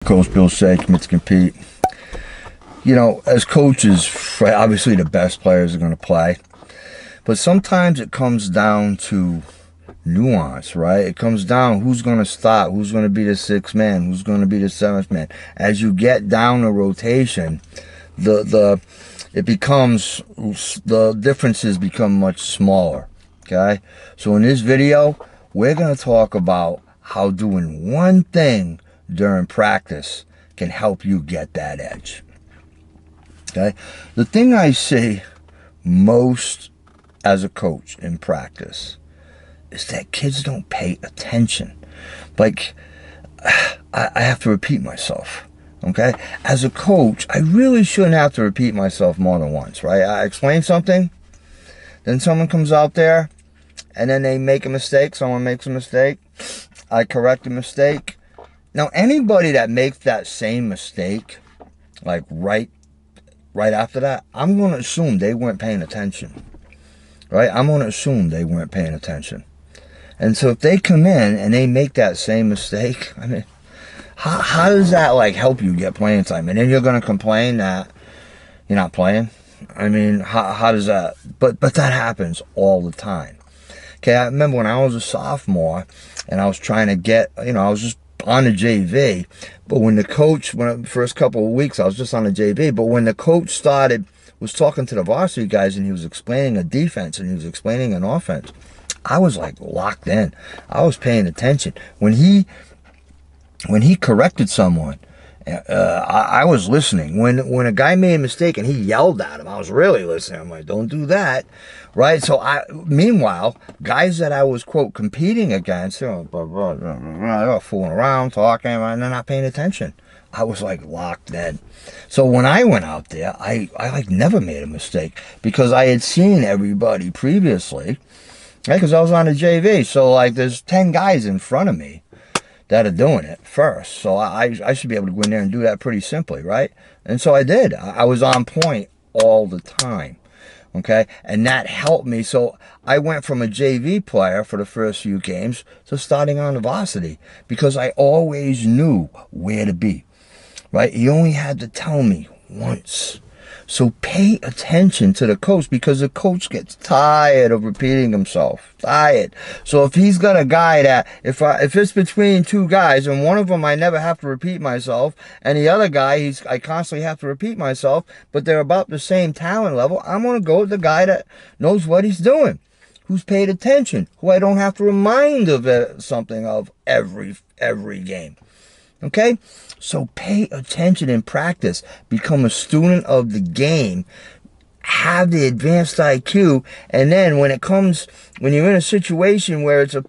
Coach Bill Shea, commit to compete. You know, as coaches, obviously the best players are going to play. But sometimes it comes down to nuance, right? It comes down who's going to start, who's going to be the sixth man, who's going to be the seventh man. As you get down the rotation, the differences become much smaller, okay? So in this video, we're going to talk about how doing one thing during practice can help you get that edge, okay? The thing I see most as a coach in practice is that kids don't pay attention. Like, I have to repeat myself, okay? As a coach, I really shouldn't have to repeat myself more than once, right? I explain something, then someone comes out there, and then they make a mistake. Someone makes a mistake. I correct the mistake. Now, anybody that makes that same mistake, like right after that, I'm going to assume they weren't paying attention, right? I'm going to assume they weren't paying attention. And so if they come in and they make that same mistake, I mean, how does that, like, help you get playing time? And then you're going to complain that you're not playing? I mean, how does that? But that happens all the time. Okay, I remember when I was a sophomore and I was trying to get, you know, I was just on the JV. But when the coach, the first couple of weeks, I was just on the JV. But when the coach was talking to the varsity guys and he was explaining a defense and he was explaining an offense, I was like locked in. I was paying attention. When he corrected someone, I was listening. When a guy made a mistake and he yelled at him, I was really listening. I'm like, don't do that, right? So meanwhile, guys that I was, quote, competing against, they were fooling around, talking, and they're not paying attention. I was like locked in. So when I went out there, I like never made a mistake because I had seen everybody previously, right? Because I was on the JV. So like there's 10 guys in front of me that are doing it first. So I should be able to go in there and do that pretty simply, right? And so I did. I was on point all the time, okay? And that helped me. So I went from a JV player for the first few games to starting on the varsity because I always knew where to be, right? He only had to tell me once. So pay attention to the coach because the coach gets tired of repeating himself. Tired. So if he's got a guy that, if it's between two guys and one of them I never have to repeat myself and the other guy I constantly have to repeat myself, but they're about the same talent level, I'm going to go with the guy that knows what he's doing, who's paid attention, who I don't have to remind of something of every game. Okay? So pay attention in practice. Become a student of the game. Have the advanced IQ. And then when you're in a situation where it's a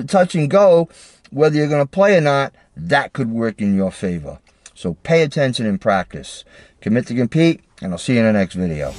touch and go, whether you're going to play or not, that could work in your favor. So pay attention in practice. Commit to compete, and I'll see you in the next video.